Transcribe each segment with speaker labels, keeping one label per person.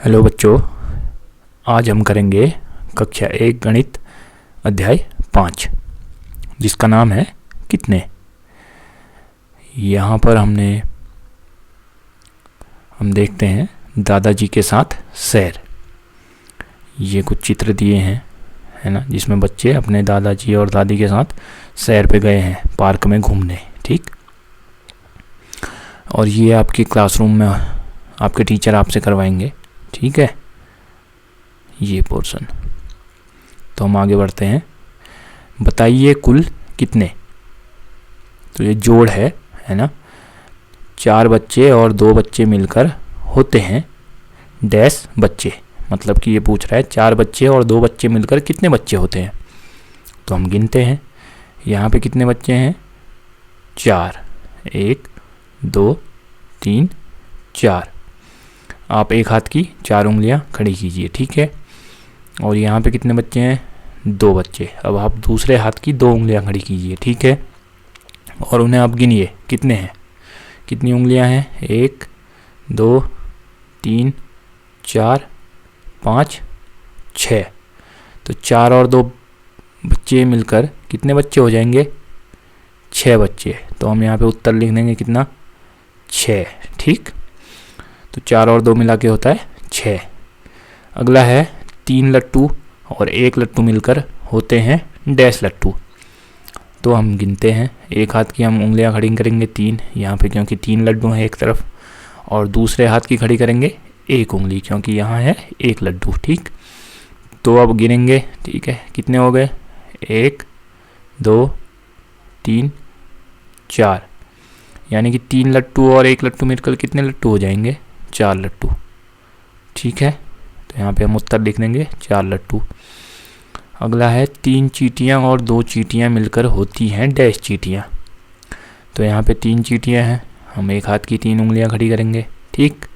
Speaker 1: Hello बच्चों, आज हम करेंगे कक्षा 1 गणित अध्याय 5 जिसका नाम है कितने। यहाँ पर हम देखते हैं दादाजी के साथ सैर। ये कुछ चित्र दिए हैं, है ना, जिसमें बच्चे अपने दादाजी और दादी के साथ सैर पे गए हैं पार्क में घूमने। ठीक, और ये आपकी क्लासरूम में आपके टीचर आपसे करवाएंगे। ठीक है, ये पोर्शन। तो हम आगे बढ़ते हैं। बताइए कुल कितने। तो ये जोड़ है ना। 4 बच्चे और 2 बच्चे मिलकर होते हैं डैश बच्चे। मतलब कि ये पूछ रहा है 4 बच्चे और 2 बच्चे मिलकर कितने बच्चे होते हैं। तो हम गिनते हैं यहाँ पे कितने बच्चे हैं। 4, 1 2 3 4। आप एक हाथ की 4 उंगलियां खड़ी कीजिए। ठीक है, और यहाँ पे कितने बच्चे हैं। 2 बच्चे। अब आप दूसरे हाथ की 2 उंगलियां खड़ी कीजिए। ठीक है, और उन्हें आप गिनिए कितने हैं। कितनी उंगलियां हैं। 1 2 3 4 5 6। तो 4 और 2 बच्चे मिलकर कितने बच्चे हो जाएंगे। 6 बच्चे। तो हम यहाँ पे उत्तर लिख देंगे कितना, 6। ठीक, तो 4 और 2 मिला के होता है 6। अगला है 3 लट्टू और 1 लट्टू मिलकर होते हैं डैश लट्टू। तो हम गिनते हैं। एक हाथ की हम उंगलियां खड़ी करेंगे 3 यहाँ पे, क्योंकि 3 लड्डू हैं एक तरफ, और दूसरे हाथ की खड़ी करेंगे 1 उंगली, क्योंकि यहाँ है 1 लड्डू। ठीक, तो अब गिनेंगे। ठीक है, कितने हो गए। 1 2 3 4, यानी कि 3 लट्टू और 1 लट्टू मिलकर कितने लट्टू हो जाएंगे। 4 लट्टू। ठीक है, तो यहाँ पे हम उत्तर लिख देंगे 4 लट्टू। अगला है 3 चींटियाँ और 2 चींटियाँ मिलकर होती हैं डैश चींटियाँ। तो यहाँ पे 3 चींटियाँ हैं, हम एक हाथ की 3 उंगलियाँ खड़ी करेंगे। ठीक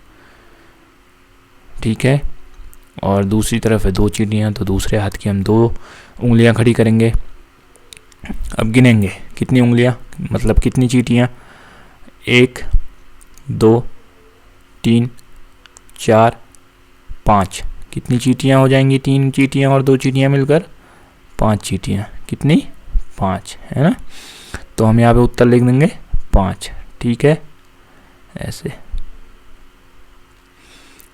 Speaker 1: है, और दूसरी तरफ है 2 चींटियाँ, तो दूसरे हाथ की हम 2 उंगलियाँ खड़ी करेंगे। अब गिनेंगे कितनी उंगलियाँ, मतलब कितनी चींटियाँ। 1 2 3 4 5। कितनी चींटियाँ हो जाएंगी। 3 चींटियाँ और 2 चींटियाँ मिलकर 5 चींटियाँ। कितनी, 5, है ना। तो हम यहाँ पे उत्तर लिख देंगे 5। ठीक है, ऐसे।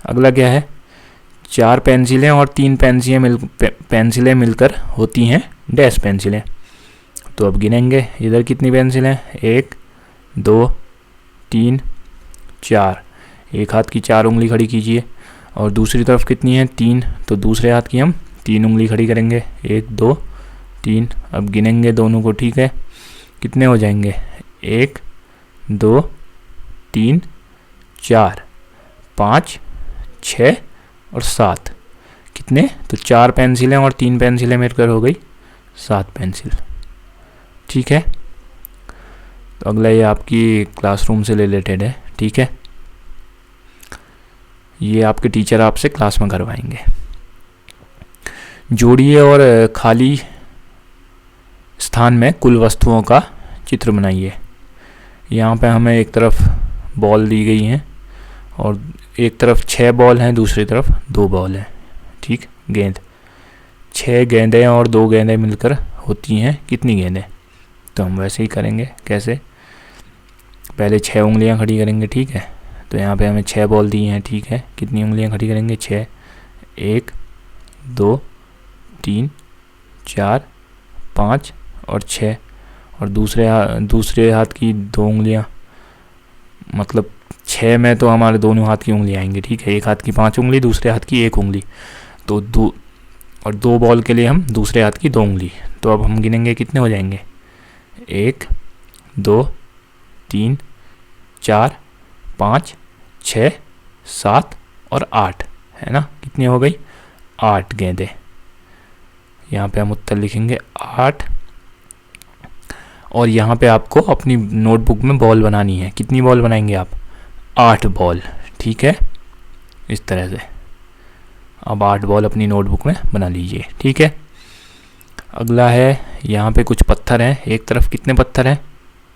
Speaker 1: अगला क्या है। 4 पेंसिलें और 3 पेंसिलें मिलकर होती हैं डैश पेंसिलें। तो अब गिनेंगे इधर कितनी पेंसिलें। 1 2 3 4। एक हाथ की 4 उंगली खड़ी कीजिए, और दूसरी तरफ कितनी है 3, तो दूसरे हाथ की हम 3 उंगली खड़ी करेंगे। 1 2 3। अब गिनेंगे दोनों को। ठीक है, कितने हो जाएंगे। 1 2 3 4 5 6 और 7। कितने, तो 4 पेंसिलें और 3 पेंसिलें मिलकर हो गई 7 पेंसिल। ठीक है, तो अगला ये आपकी क्लासरूम से रिलेटेड है। ठीक है, ये आपके टीचर आपसे क्लास में करवाएंगे। जोड़िए और खाली स्थान में कुल वस्तुओं का चित्र बनाइए। यहाँ पे हमें एक तरफ बॉल दी गई हैं, और एक तरफ 6 बॉल हैं, दूसरी तरफ 2 बॉल हैं। ठीक, गेंद। 6 गेंदें और 2 गेंदें मिलकर होती हैं कितनी गेंदें। तो हम वैसे ही करेंगे। कैसे, पहले 6 उंगलियां खड़ी करेंगे। ठीक है, तो यहाँ पे हमें 6 बॉल दी हैं। ठीक है, कितनी उंगलियां खड़ी करेंगे। 6। 1 2 3 4 5 और 6, और दूसरे हाथ की 2 उंगलियां, मतलब 6 में तो हमारे दोनों हाथ की उंगलियां आएंगी। ठीक है, एक हाथ की 5 उंगली, दूसरे हाथ की 1 उंगली, तो 2 बॉल के लिए हम दूसरे हाथ की 2 उंगली। तो अब हम गिनेंगे कितने हो जाएंगे। 1 2 3 4 5 6 7 और 8, है ना। कितनी हो गई, 8 गेंदें। यहाँ पे हम उत्तर लिखेंगे 8। और यहाँ पे आपको अपनी नोटबुक में बॉल बनानी है। कितनी बॉल बनाएंगे आप, 8 बॉल। ठीक है, इस तरह से अब 8 बॉल अपनी नोटबुक में बना लीजिए। ठीक है, अगला है यहाँ पे कुछ पत्थर हैं। एक तरफ कितने पत्थर हैं,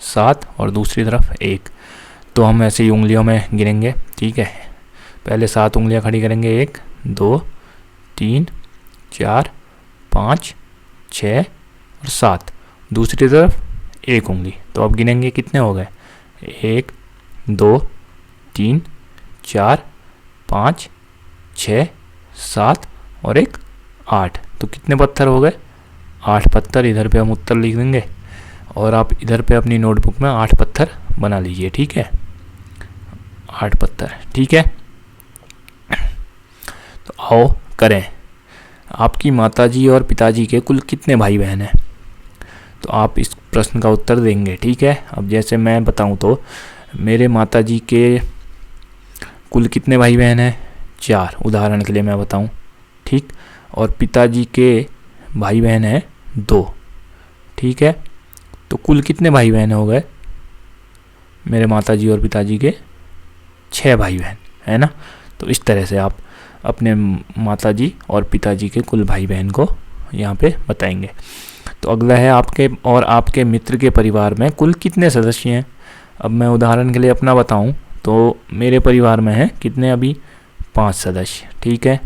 Speaker 1: 7, और दूसरी तरफ 1। तो हम ऐसे ही उंगलियों में गिनेंगे। ठीक है, पहले 7 उंगलियां खड़ी करेंगे, 1 2 3 4 5 6 और 7। दूसरी तरफ 1 उंगली, तो अब गिनेंगे कितने हो गए, 1 2 3 4 5 6 7 और 1 8। तो कितने पत्थर हो गए, 8 पत्थर। इधर पे हम उत्तर लिख देंगे और आप इधर पे अपनी नोटबुक में 8 पत्थर बना लीजिए, ठीक है, 8 पत्थर, ठीक है। तो आओ करें, आपकी माताजी और पिताजी के कुल कितने भाई बहन हैं। तो आप इस प्रश्न का उत्तर देंगे, ठीक है। अब जैसे मैं बताऊं तो मेरे माताजी के कुल कितने भाई बहन हैं, 4, उदाहरण के लिए मैं बताऊं, ठीक। और पिताजी के भाई बहन हैं 2, ठीक है। तो कुल कितने भाई बहन हो गए मेरे माताजी और पिताजी के, 6 भाई बहन, है ना। तो इस तरह से आप अपने माताजी और पिताजी के कुल भाई बहन को यहाँ पे बताएंगे। तो अगला है आपके और आपके मित्र के परिवार में कुल कितने सदस्य हैं। अब मैं उदाहरण के लिए अपना बताऊं तो मेरे परिवार में है कितने, अभी 5 सदस्य, ठीक है।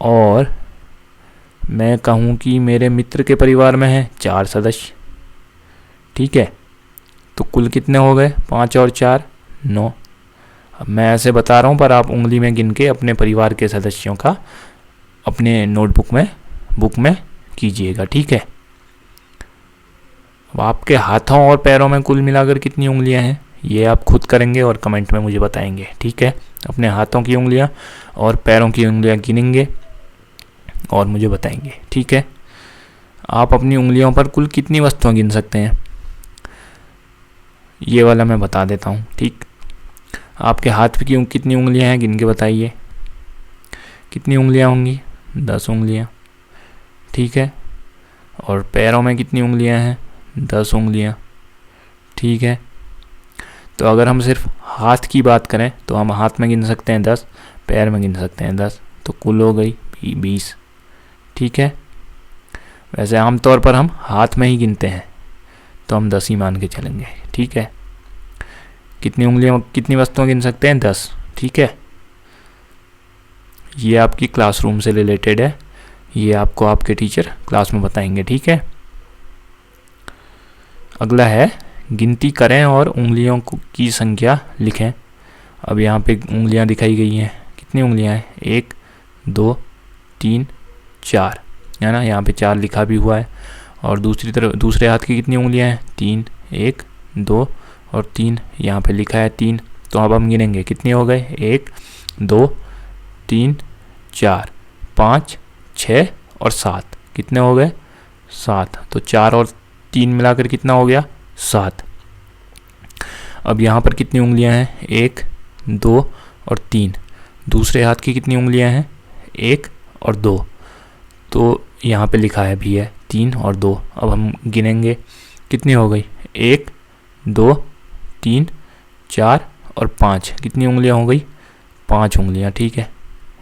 Speaker 1: और मैं कहूँ कि मेरे मित्र के परिवार में है 4 सदस्य, ठीक है। तो कुल कितने हो गए, 5 और 4 9। अब मैं ऐसे बता रहा हूँ पर आप उंगली में गिन के अपने परिवार के सदस्यों का अपने नोटबुक में बुक में कीजिएगा, ठीक है। अब आपके हाथों और पैरों में कुल मिलाकर कितनी उंगलियां हैं, ये आप खुद करेंगे और कमेंट में मुझे बताएंगे, ठीक है। अपने हाथों की उंगलियां और पैरों की उंगलियां गिनेंगे और मुझे बताएंगे, ठीक है। आप अपनी उंगलियों पर कुल कितनी वस्तुएं गिन सकते हैं, ये वाला मैं बता देता हूँ, ठीक। आपके हाथ की कितनी उंगलियां हैं, गिन के बताइए। कितनी उंगलियां होंगी, 10 उंगलियां, ठीक है। और पैरों में कितनी उंगलियां हैं, 10 उंगलियां, ठीक है। तो अगर हम सिर्फ हाथ की बात करें तो हम हाथ में गिन सकते हैं 10, पैर में गिन सकते हैं 10, तो कुल हो गई 20, ठीक है। वैसे आमतौर पर हम हाथ में ही गिनते हैं तो हम 10 ही मान के चलेंगे, ठीक है। कितनी उंगलियां कितनी वस्तुएं गिन सकते हैं, 10, ठीक है। ये आपकी क्लासरूम से रिलेटेड है, ये आपको आपके टीचर क्लास में बताएंगे, ठीक है। अगला है गिनती करें और उंगलियों की संख्या लिखें। अब यहाँ पे उंगलियाँ दिखाई गई हैं, कितनी उंगलियाँ हैं, 1 2 3 4, है ना। यहाँ पे 4 लिखा भी हुआ है। और दूसरी तरफ दूसरे हाथ की कितनी उंगलियाँ हैं, 3, 1 2 और 3, यहाँ पे लिखा है 3। तो अब हम गिनेंगे कितने हो गए, 1 2 3 4 5 6 और 7, कितने हो गए, 7। तो 4 और 3 मिलाकर कितना हो गया, 7। अब यहाँ पर कितनी उंगलियाँ हैं, 1 2 और 3। दूसरे हाथ की कितनी उंगलियाँ हैं, 1 और 2। तो यहाँ पे लिखा है भी है 3 और 2। अब हम गिनेंगे कितनी हो गई, 1 2 3 4 और 5, कितनी उंगलियाँ हो गई, 5 उंगलियाँ, ठीक है।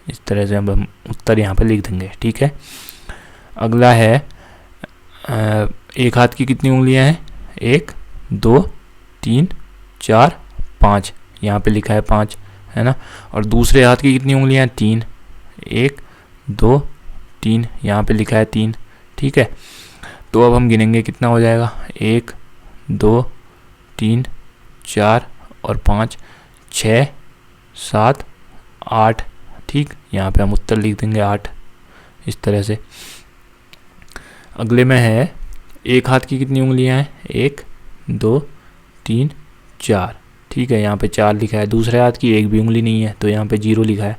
Speaker 1: इस तरह से अब हम उत्तर यहाँ पे लिख देंगे, ठीक है। अगला है एक हाथ की कितनी उंगलियां हैं, 1 2 3 4 5, यहाँ पे लिखा है 5, है ना। और दूसरे हाथ की कितनी उंगलियां हैं, 3 1 2 3, यहाँ पे लिखा है 3, ठीक है। तो अब हम गिनेंगे कितना हो जाएगा, 1 2 3 4 और 5 6 7 8, ठीक। यहाँ पे हम उत्तर लिख देंगे 8, इस तरह से। अगले में है एक हाथ की कितनी उंगलियां हैं, 1 2 3 4, ठीक है। यहाँ पे 4 लिखा है। दूसरे हाथ की एक भी उंगली नहीं है तो यहाँ पे 0 लिखा है।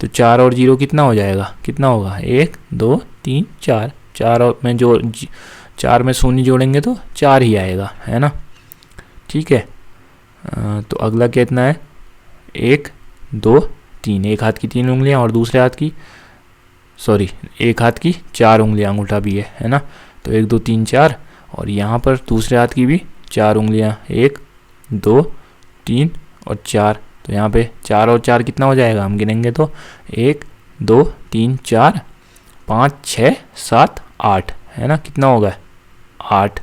Speaker 1: तो 4 और 0 कितना हो जाएगा, कितना होगा, 1 2 3 4, 4 और में जो 4 में शून्य जोड़ेंगे तो 4 ही आएगा, है ना, ठीक है। तो अगला कितना है, 1 2 3, एक हाथ की 3 उंगलियां और दूसरे हाथ की एक हाथ की 4 उंगलियां, अंगूठा भी है ना। तो 1 2 3 4, और यहाँ पर दूसरे हाथ की भी 4 उंगलियां, 1 2 3 और 4। तो यहाँ पे 4 और 4 कितना हो जाएगा, हम गिनेंगे तो 1 2 3 4 5 6 7 8, है ना। कितना होगा, 8।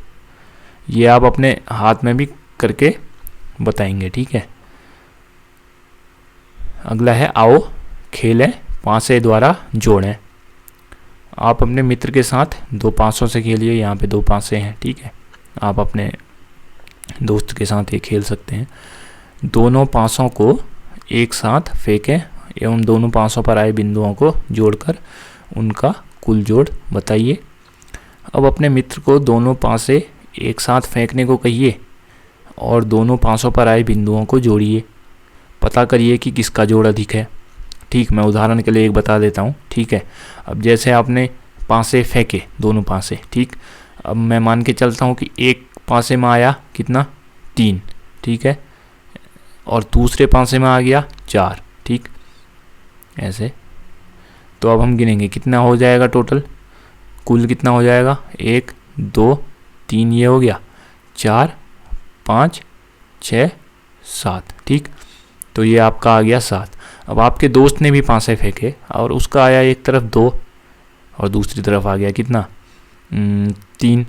Speaker 1: ये आप अपने हाथ में भी करके बताएंगे, ठीक है। अगला है आओ खेलें पासे द्वारा जोड़ें। आप अपने मित्र के साथ 2 पासों से खेलिए। यहाँ पे 2 पासे हैं, ठीक है। आप अपने दोस्त के साथ ये खेल सकते हैं। दोनों पासों को एक साथ फेंकें एवं दोनों पासों पर आए बिंदुओं को जोड़कर उनका कुल जोड़ बताइए। अब अपने मित्र को दोनों पासे एक साथ फेंकने को कहिए और दोनों पासों पर आए बिंदुओं को जोड़िए। पता करिए कि किसका जोड़ अधिक है। ठीक, मैं उदाहरण के लिए एक बता देता हूँ, ठीक है। अब जैसे आपने पासे फेंके, दोनों पासे, ठीक। अब मैं मान के चलता हूँ कि एक पासे में आया कितना, 3, ठीक है, और दूसरे पासे में आ गया 4, ठीक, ऐसे। तो अब हम गिनेंगे कितना हो जाएगा टोटल, कुल कितना हो जाएगा, 1 2 3 ये हो गया, 4 5 6 7, ठीक। तो ये आपका आ गया 7। अब आपके दोस्त ने भी पासे फेंके और उसका आया एक तरफ 2 और दूसरी तरफ आ गया कितना, 3,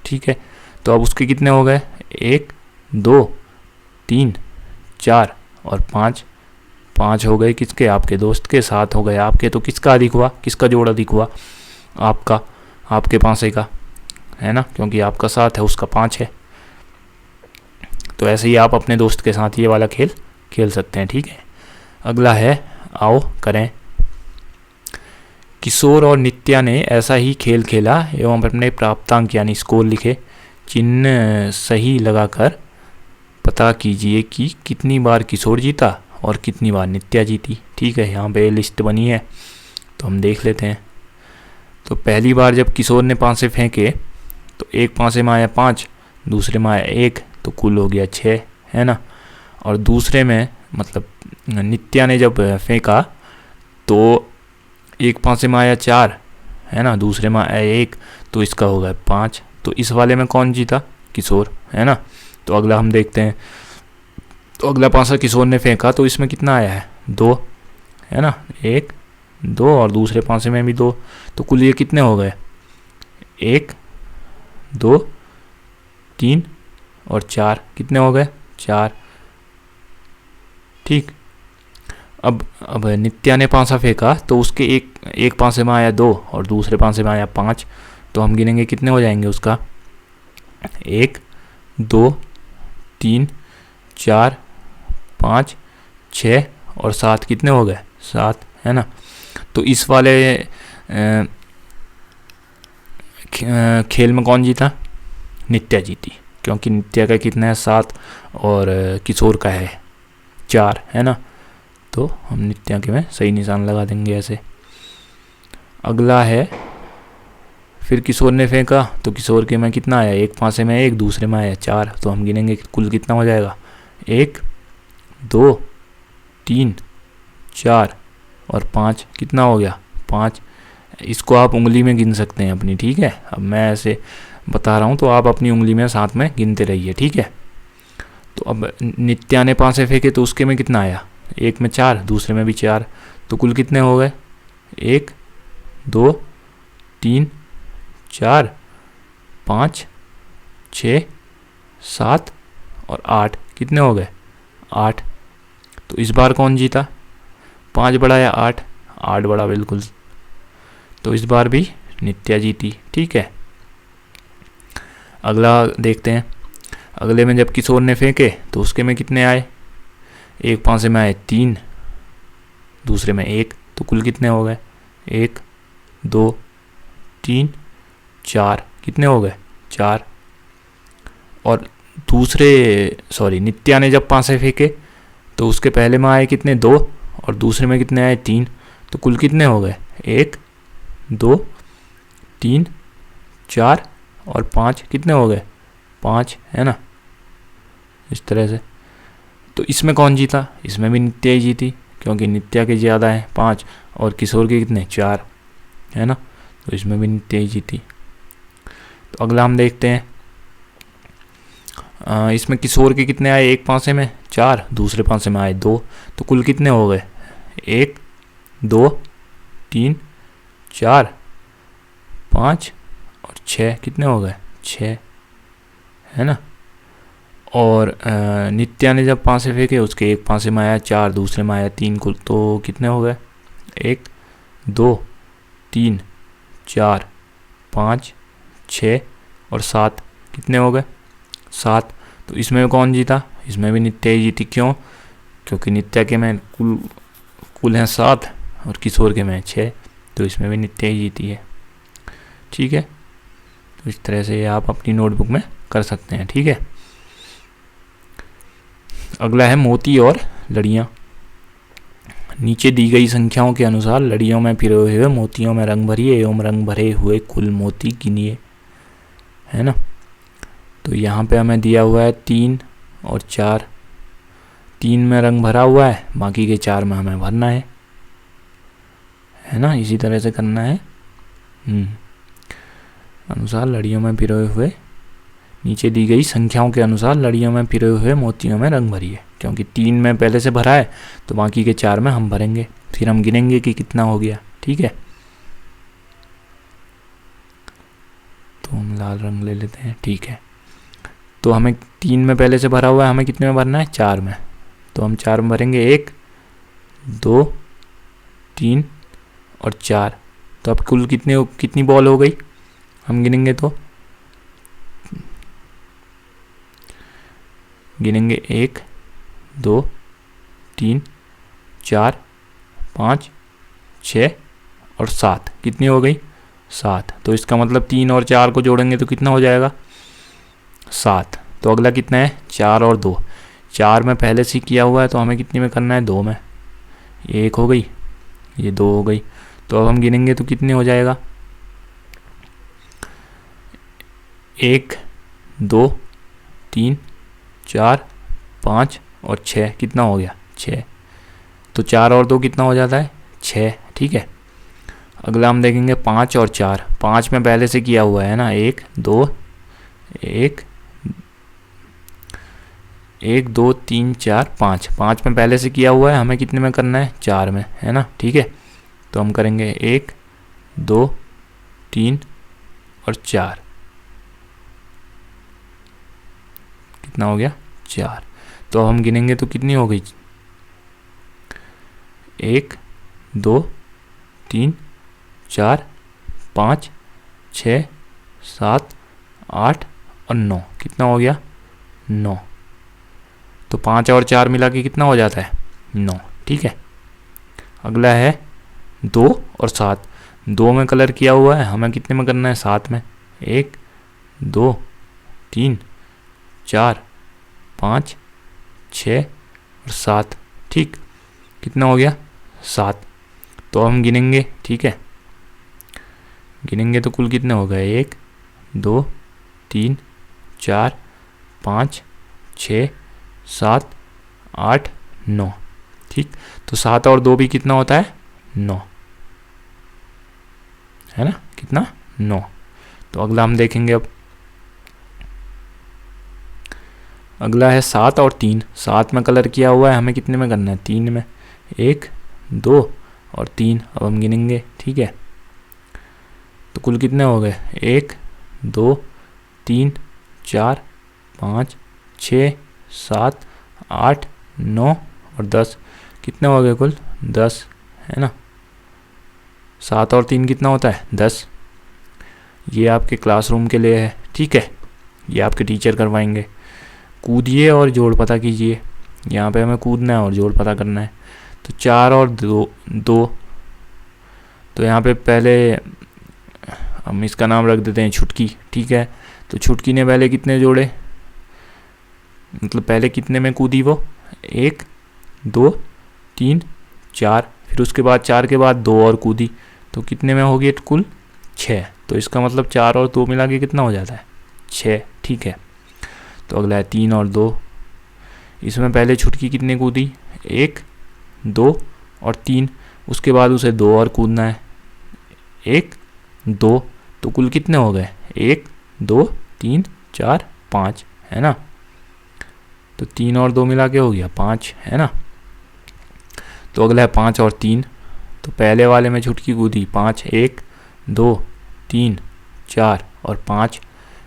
Speaker 1: ठीक है। तो अब उसके कितने हो गए, 1 2 3 4 और 5, 5 हो गए किसके, आपके दोस्त के। 7 हो गए आपके। तो किसका अधिक हुआ, किसका जोड़ अधिक हुआ, आपका, आपके पासे का, है ना, क्योंकि आपका 7 है उसका 5 है। तो ऐसे ही आप अपने दोस्त के साथ ये वाला खेल खेल सकते हैं, ठीक है। अगला है आओ करें। किशोर और नित्या ने ऐसा ही खेल खेला एवं अपने प्राप्तांक यानी स्कोर लिखे। चिन्ह सही लगाकर पता कीजिए कि कितनी बार किशोर जीता और कितनी बार नित्या जीती। ठीक है, यहाँ पे लिस्ट बनी है तो हम देख लेते हैं। तो पहली बार जब किशोर ने पासे फेंके तो एक पासे में आया 5, दूसरे में आया 1, तो कुल हो गया 6, है ना। और दूसरे में मतलब नित्या ने जब फेंका तो एक पासे में आया 4, है ना, दूसरे में आया 1, तो इसका हो गया 5। तो इस वाले में कौन जीता, किशोर, है ना। तो अगला हम देखते हैं। तो अगला पासा किशोर ने फेंका तो इसमें कितना आया है, 2, है ना, 1 2 और दूसरे पासे में भी 2, तो कुल ये कितने हो गए, 1 2 3 और 4, कितने हो गए, 4, ठीक। अब नित्या ने पासा फेंका तो उसके एक पासे में आया 2 और दूसरे पासे में आया 5, तो हम गिनेंगे कितने हो जाएंगे उसका, 1 2 3 4 5 6 और 7, कितने हो गए, 7, है ना। तो इस वाले खेल में कौन जीता, नित्या जीती, क्योंकि नित्या का कितना है 7 और किशोर का है 4, है ना। तो हम नित्या के में सही निशान लगा देंगे ऐसे। अगला है फिर किशोर ने फेंका तो किशोर के में कितना आया, एक पासे में 1, दूसरे में आया 4, तो हम गिनेंगे कुल कितना हो जाएगा, 1 2 3 4 और 5, कितना हो गया, 5। इसको आप उंगली में गिन सकते हैं अपनी, ठीक है। अब मैं ऐसे बता रहा हूँ तो आप अपनी उंगली में साथ में गिनते रहिए, ठीक है। तो अब नित्या ने पासे फेंके तो उसके में कितना आया, एक में 4, दूसरे में भी 4, तो कुल कितने हो गए, 1 2 3 4 5 6 7 और 8, कितने हो गए, 8। तो इस बार कौन जीता, 5 बड़ा या 8, 8 बड़ा बिल्कुल। तो इस बार भी नित्या जीती, ठीक है। अगला देखते हैं। अगले में जब किशोर ने फेंके तो उसके में कितने आए, एक पासे में आए 3, दूसरे में 1, तो कुल कितने हो गए, 1 2 3 4, कितने हो गए, 4। और नित्या ने जब पासे फेंके तो उसके पहले में आए कितने, 2 और दूसरे में कितने आए, 3, तो कुल कितने हो गए, 1 2 3 4 और 5, कितने हो गए, 5, है ना, इस तरह से। तो इसमें कौन जीता, इसमें भी नित्या ही जीती, क्योंकि नित्या के ज़्यादा है 5 और किशोर के कितने, 4, है ना। तो इसमें भी नित्या ही जीती। तो अगला हम देखते हैं। इसमें किशोर के कितने आए, एक पासे में 4, दूसरे पासे में आए 2, तो कुल कितने हो गए, 1 2 3 4 5 और 6, कितने हो गए, 6, है ना। और नित्या ने जब पाँसे फेंके उसके एक पाँसे में आया 4, दूसरे में आया 3, कुल तो कितने हो गए? 1 2 3 4 5 6 और 7, कितने हो गए? 7। तो इसमें कौन जीता? इसमें भी नित्या ही जीती। क्यों? क्योंकि नित्या के में कुल हैं 7 और किशोर के में 6, तो इसमें भी नित्या ही जीती है। ठीक है, तो इस तरह से आप अपनी नोटबुक में कर सकते हैं। ठीक है, अगला है मोती और लड़ियाँ। नीचे दी गई संख्याओं के अनुसार लड़ियों में पिरोए हुए मोतियों में रंग भरिए एवं रंग भरे हुए कुल मोती गिनिए, है ना। तो यहाँ पे हमें दिया हुआ है 3 और 4। 3 में रंग भरा हुआ है, बाकी के 4 में हमें भरना है ना। इसी तरह से करना है। अनुसार लड़ियों में पिरोए हुए, नीचे दी गई संख्याओं के अनुसार लड़ियों में पिरोए हुए मोतियों में रंग भरिए। क्योंकि 3 में पहले से भरा है तो बाकी के 4 में हम भरेंगे, फिर हम गिनेंगे कि कितना हो गया। ठीक है, तो हम लाल रंग ले लेते हैं। ठीक है, तो हमें 3 में पहले से भरा हुआ है, हमें कितने में भरना है? 4 में। तो हम 4 में भरेंगे 1 2 3 और 4। तो अब कुल कितनी बॉल हो गई? हम गिनेंगे तो गिनेंगे 1 2 3 4 5 6 और 7, कितनी हो गई? 7। तो इसका मतलब 3 और 4 को जोड़ेंगे तो कितना हो जाएगा? 7। तो अगला कितना है? 4 और 2। 4 में पहले से किया हुआ है तो हमें कितनी में करना है? 2 में। ये 1 हो गई, ये 2 हो गई। तो अब हम गिनेंगे तो कितने हो जाएगा? 1 2 3 4 5 और 6, कितना हो गया? 6। तो 4 और 2 कितना हो जाता है? 6। ठीक है, अगला हम देखेंगे 5 और 4। 5 में पहले से किया हुआ है ना, 1 2 3 4 5। 5 में पहले से किया हुआ है, हमें कितने में करना है? 4 में, है ना। ठीक है, तो हम करेंगे 1 2 3 और 4, कितना हो गया? 4। तो हम गिनेंगे तो कितनी हो गई? 1 2 3 4 5 6 7 8 और 9, कितना हो गया? 9। तो 5 और 4 मिला के कितना हो जाता है? 9। ठीक है, अगला है 2 और 7। 2 में कलर किया हुआ है, हमें कितने में करना है? 7 में। 1 2 3 4 5 6 और 7, ठीक, कितना हो गया? 7। तो हम गिनेंगे। ठीक है, गिनेंगे तो कुल कितने हो गए? 1 2 3 4 5 6 7 8 9। ठीक, तो 7 और 2 भी कितना होता है? 9, है ना। कितना? 9। तो अगला हम देखेंगे। अब अगला है 7 और 3। 7 में कलर किया हुआ है, हमें कितने में करना है? 3 में। 1 2 और 3। अब हम गिनेंगे। ठीक है, तो कुल कितने हो गए? 1 2 3 4 5 6 7 8 9 और 10, कितने हो गए कुल? 10, है ना। 7 और 3 कितना होता है? 10। ये आपके क्लासरूम के लिए है। ठीक है, ये आपके टीचर करवाएंगे। कूदिए और जोड़ पता कीजिए। यहाँ पे हमें कूदना है और जोड़ पता करना है। तो 4 और 2, तो यहाँ पे पहले हम इसका नाम रख देते हैं छुटकी। ठीक है, तो छुटकी ने पहले कितने जोड़े, मतलब पहले कितने में कूदी वो? 1 2 3 4, फिर उसके बाद 4 के बाद 2 और कूदी, तो कितने में हो गई कुल? 6। तो इसका मतलब 4 और 2 मिला के कितना हो जाता है? 6। ठीक है, तो अगला है 3 और 2। इसमें पहले छुटकी कितने कूदी? 1 2 और 3, उसके बाद उसे 2 और कूदना है। 1 2, तो कुल कितने हो गए? 1 2 3 4 5, है ना। तो 3 और 2 मिला के हो गया 5, है ना। तो अगला है 5 और 3। तो पहले वाले में छुटकी कूदी 5, 1 2 3 4 और 5,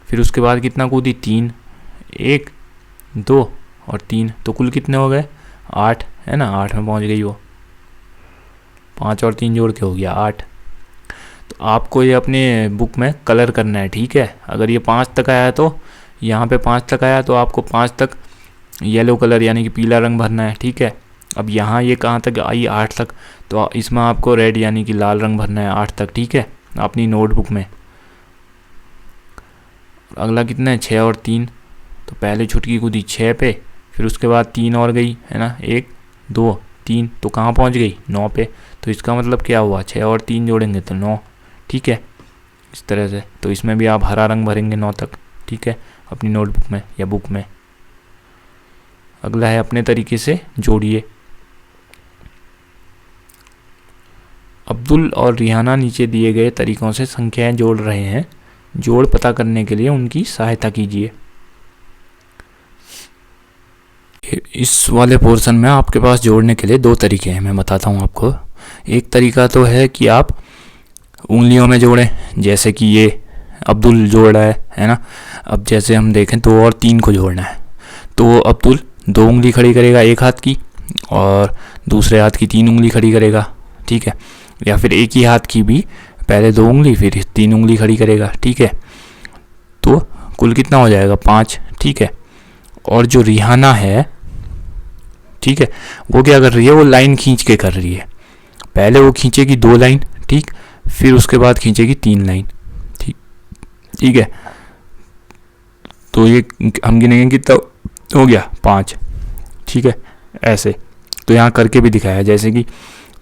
Speaker 1: फिर उसके बाद कितना कूदी? 3, 1 2 और 3, तो कुल कितने हो गए? 8 है ना, 8 में पहुंच गई वो। 5 और 3 जोड़ के हो गया 8। तो आपको ये अपने बुक में कलर करना है, ठीक है। अगर ये 5 तक आया है तो यहाँ पे 5 तक आया तो आपको 5 तक येलो कलर यानी कि पीला रंग भरना है, ठीक है। अब यहाँ ये कहाँ तक आई? 8 तक, तो इसमें आपको रेड यानी कि लाल रंग भरना है 8 तक, ठीक है, अपनी नोटबुक में। अगला कितना है? 6 और 3, तो पहले छुटकी कूदी 6 पे, फिर उसके बाद 3 और गई है ना, 1 2 3, तो कहाँ पहुँच गई? 9 पे। तो इसका मतलब क्या हुआ? 6 और 3 जोड़ेंगे तो 9, ठीक है, इस तरह से। तो इसमें भी आप हरा रंग भरेंगे 9 तक, ठीक है, अपनी नोटबुक में या बुक में। अगला है अपने तरीके से जोड़िए। अब्दुल और रिहाना नीचे दिए गए तरीकों से संख्याएं जोड़ रहे हैं। जोड़ पता करने के लिए उनकी सहायता कीजिए। इस वाले पोर्शन में आपके पास जोड़ने के लिए 2 तरीके हैं, मैं बताता हूँ आपको। एक तरीका तो है कि आप उंगलियों में जोड़ें, जैसे कि ये अब्दुल जोड़ रहा है ना। अब जैसे हम देखें 2 और 3 को जोड़ना है, तो अब्दुल 2 उंगली खड़ी करेगा एक हाथ की और दूसरे हाथ की 3 उंगली खड़ी करेगा, ठीक है। या फिर एक ही हाथ की भी पहले 2 उंगली फिर 3 उंगली खड़ी करेगा, ठीक है। तो कुल कितना हो जाएगा? 5, ठीक है। और जो रिहाना है, ठीक है, वो क्या कर रही है? वो लाइन खींच के कर रही है। पहले वो खींचेगी 2 लाइन, ठीक, फिर उसके बाद खींचेगी 3 लाइन, ठीक है। तो ये हम गिनेंगे कितना हो गया? 5, ठीक है, ऐसे। तो यहाँ करके भी दिखाया, जैसे कि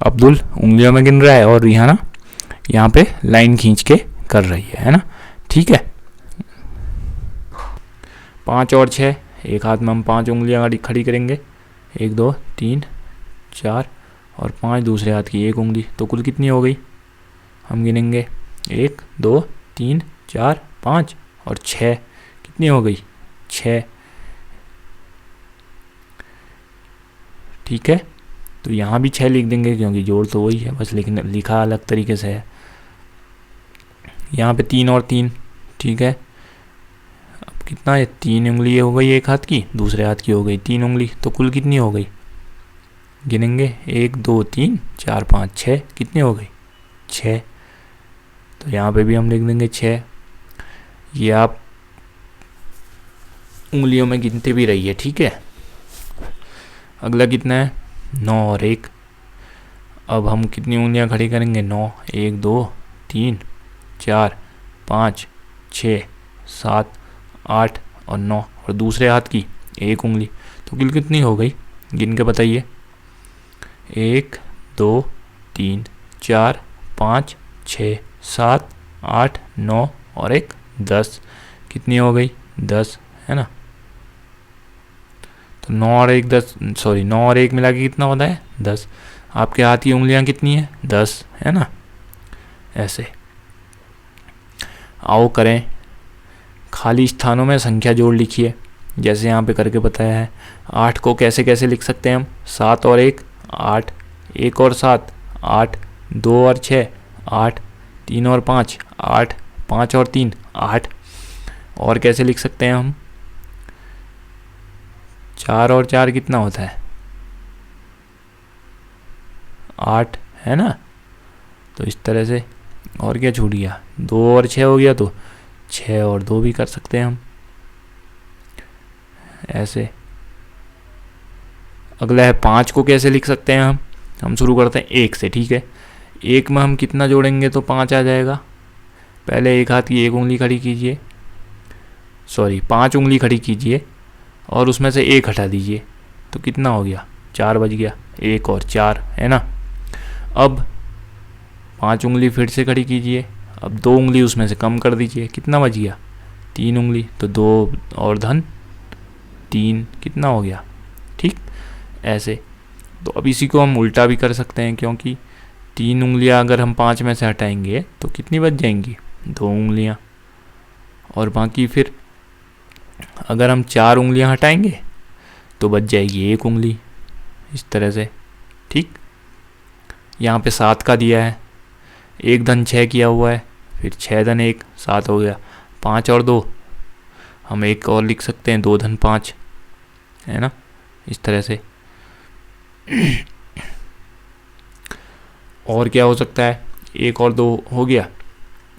Speaker 1: अब्दुल उंगलियों में गिन रहा है और रिहाना यहाँ पे लाइन खींच के कर रही है ना, ठीक है। 5 और 6, एक हाथ में हम 5 उंगलियाँ खड़ी करेंगे, 1 2 3 4 और 5, दूसरे हाथ की 1 उंगली, तो कुल कितनी हो गई? हम गिनेंगे 1 2 3 4 5 और 6, कितनी हो गई? 6, ठीक है। तो यहाँ भी 6 लिख देंगे क्योंकि जोड़ तो वही है, बस लेकिन लिखा अलग तरीके से है। यहाँ पे 3 और 3, ठीक है। अब कितना है? 3 उंगली हो गई एक हाथ की, दूसरे हाथ की हो गई 3 उंगली, तो कुल कितनी हो गई? गिनेंगे 1 2 3 4 5 6, कितनी हो गई? 6। तो यहाँ पे भी हम लिख देंगे 6। ये आप उंगलियों में गिनते भी रहिए, ठीक है। अगला कितना है? 9 और 1। अब हम कितनी उंगलियां खड़ी करेंगे? 9, 1 2 3 4 5 6 7 8 और 9, और दूसरे हाथ की 1 उंगली, तो कुल कितनी हो गई? गिन के बताइए। 1 2 3 4 5 6 7 8 9 और 1 10, कितनी हो गई? 10, है ना। तो 9 और 1 10, सॉरी 9 और 1 मिला के कितना होता है? 10। आपके हाथ की उंगलियां कितनी है? 10, है ना, ऐसे। आओ करें, खाली स्थानों में संख्या जोड़ लिखिए, जैसे यहाँ पे करके बताया है। 8 को कैसे कैसे लिख सकते हैं हम? 7 और 1 8, 1 और 7 8, 2 और 6 8, 3 और 5 8, 5 और 3 8। और कैसे लिख सकते हैं हम? 4 और 4 कितना होता है? 8, है ना। तो इस तरह से। और क्या छूट गया? 2 और 6 हो गया, तो 6 और 2 भी कर सकते हैं हम, ऐसे। अगला है 5 को कैसे लिख सकते हैं हम शुरू करते हैं 1 से, ठीक है। 1 में हम कितना जोड़ेंगे तो 5 आ जाएगा? पहले एक हाथ की 1 उंगली खड़ी कीजिए, सॉरी 5 उंगली खड़ी कीजिए और उसमें से 1 हटा दीजिए, तो कितना हो गया? 4 बच गया। 1 और 4, है ना। अब 5 उंगली फिर से खड़ी कीजिए, अब 2 उंगली उसमें से कम कर दीजिए, कितना बच गया? 3 उंगली, तो 2 और धन 3, कितना हो गया? ठीक, ऐसे। तो अब इसी को हम उल्टा भी कर सकते हैं, क्योंकि 3 उंगलियां अगर हम 5 में से हटाएंगे तो कितनी बच जाएंगी? 2 उंगलियां। और बाकी फिर अगर हम 4 उंगलियां हटाएंगे तो बच जाएगी 1 उंगली, इस तरह से, ठीक। यहाँ पे 7 का दिया है, 1 धन 6 किया हुआ है, फिर 6 धन 1 7 हो गया। 5 और 2 हम 1 और लिख सकते हैं, 2 धन 5, है ना, इस तरह से। और क्या हो सकता है, 1 और 2 हो गया।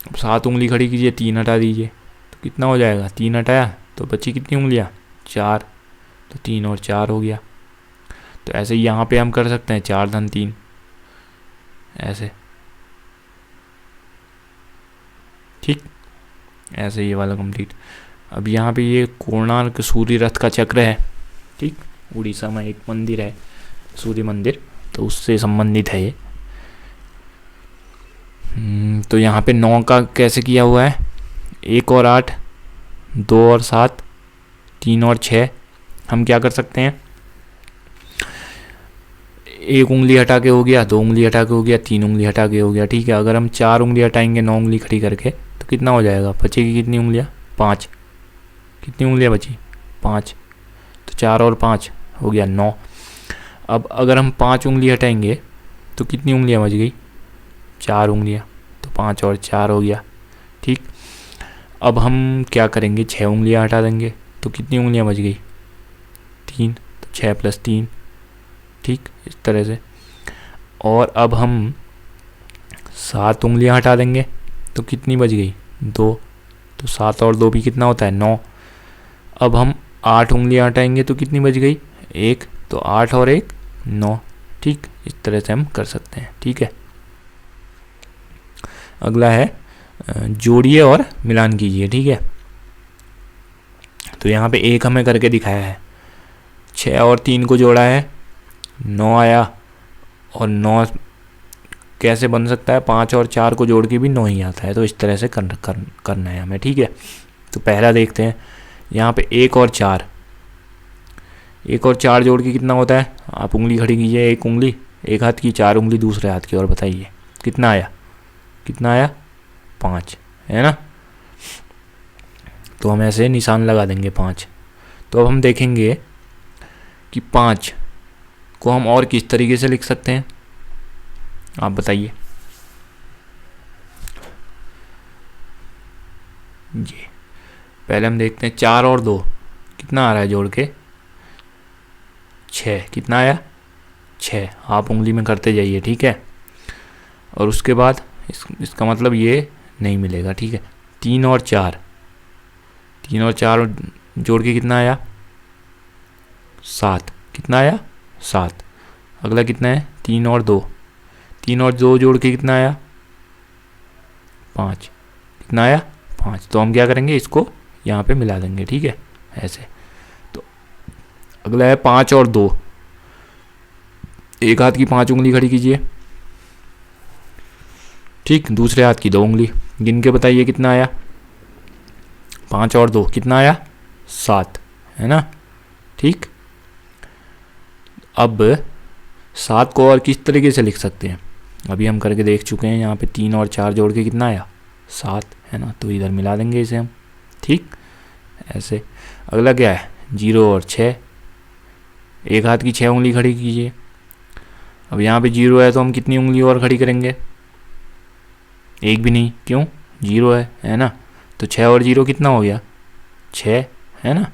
Speaker 1: अब 7 उंगली खड़ी कीजिए, 3 हटा दीजिए तो कितना हो जाएगा, 3 हटाया तो बची कितनी उंगलियां, 4, तो 3 और 4 हो गया। तो ऐसे ही यहाँ पे हम कर सकते हैं 4 धन 3, ऐसे, ठीक, ऐसे ये वाला कंप्लीट। अब यहाँ पे ये कोणार्क सूर्य रथ का चक्र है, ठीक, उड़ीसा में एक मंदिर है सूर्य मंदिर, तो उससे संबंधित है ये। तो यहाँ पे 9 का कैसे किया हुआ है, 1 और 8, 2 और 7, 3 और 6। हम क्या कर सकते हैं, 1 उंगली हटा के हो गया, 2 उंगली हटा के हो गया, 3 उंगली हटा के हो गया, ठीक है। अगर हम 4 उंगली हटाएंगे 9 उंगली खड़ी करके तो कितना हो जाएगा, बचेगी कितनी उंगलियाँ, 5। कितनी उंगलियाँ बची, 5, तो 4 और 5 हो गया 9। अब अगर हम 5 उंगली हटाएंगे तो कितनी उंगलियाँ बच गई, 4 उंगलियाँ, तो 5 और 4 हो गया, ठीक। अब हम क्या करेंगे, 6 उंगलियाँ हटा देंगे तो कितनी उंगलियाँ बच गई, 3, तो 6 + 3, ठीक, इस तरह से। और अब हम 7 उंगलियाँ हटा देंगे तो कितनी बच गई, 2, तो 7 और 2 भी कितना होता है, 9। अब हम 8 उंगलियाँ हटाएंगे तो कितनी बच गई, 1, तो 8 और 1 9, ठीक, इस तरह से हम कर सकते हैं, ठीक है। अगला है जोड़िए और मिलान कीजिए, ठीक है। तो यहाँ पे 1 हमें करके दिखाया है, 6 और 3 को जोड़ा है, 9 आया, और 9 कैसे बन सकता है, 5 और 4 को जोड़ के भी 9 ही आता है, तो इस तरह से करना है हमें, ठीक है। तो पहला देखते हैं, यहाँ पे 1 और 4, 1 और 4 जोड़ के कितना होता है, आप उंगली खड़ी कीजिए, 1 उंगली एक हाथ की, 4 उंगली दूसरे हाथ की, और बताइए कितना आया, कितना आया, 5, है ना। तो हम ऐसे निशान लगा देंगे 5। तो अब हम देखेंगे कि 5 को हम और किस तरीके से लिख सकते हैं, आप बताइए। जी, पहले हम देखते हैं 4 और 2 कितना आ रहा है जोड़ के, 6, कितना आया, 6, आप उंगली में करते जाइए, ठीक है। और उसके बाद इसका मतलब ये नहीं मिलेगा, ठीक है। 3 और 4, 3 और 4 जोड़ के कितना आया, 7, कितना आया, 7। अगला कितना है, 3 और 2, 3 और 2 जोड़ के कितना आया, 5, कितना आया, 5। तो हम क्या करेंगे, इसको यहाँ पे मिला देंगे, ठीक है, ऐसे। तो अगला है 5 और 2, एक हाथ की 5 उंगली खड़ी कीजिए, ठीक, दूसरे हाथ की 2 उंगली गिन के बताइए कितना आया, 5 और 2 कितना आया, 7, है ना, ठीक। अब 7 को और किस तरीके से लिख सकते हैं, अभी हम करके देख चुके हैं। यहाँ पे 3 और 4 जोड़ के कितना आया, 7, है ना, तो इधर मिला देंगे इसे हम, ठीक, ऐसे। अगला क्या है, 0 और 6, एक हाथ की 6 उंगली खड़ी कीजिए। अब यहाँ पे 0 है तो हम कितनी उंगली और खड़ी करेंगे, एक भी नहीं, क्यों, 0 है ना। तो 6 और 0 कितना हो गया, 6, है ना।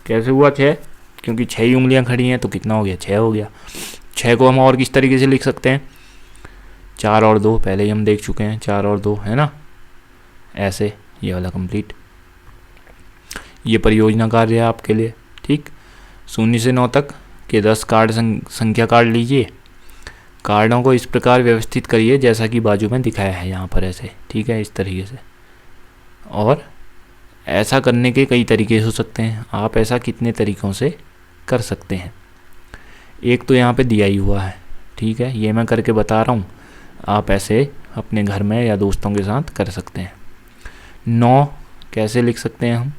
Speaker 1: कैसे हुआ 6, क्योंकि 6 ही उंगलियां खड़ी हैं, तो कितना हो गया, 6 हो गया। 6 को हम और किस तरीके से लिख सकते हैं, 4 और 2, पहले ही हम देख चुके हैं, 4 और 2, है ना, ऐसे, ये वाला कंप्लीट। ये परियोजना कार्य है आपके लिए, ठीक। 0 से 9 तक के 10 कार्ड संख्या कार्ड लीजिए, कार्डों को इस प्रकार व्यवस्थित करिए जैसा कि बाजू में दिखाया है यहाँ पर, ऐसे, ठीक है, इस तरीके से। और ऐसा करने के कई तरीके हो सकते हैं, आप ऐसा कितने तरीक़ों से कर सकते हैं। एक तो यहाँ पे दिया ही हुआ है, ठीक है, ये मैं करके बता रहा हूँ, आप ऐसे अपने घर में या दोस्तों के साथ कर सकते हैं। 9 कैसे लिख सकते हैं हम,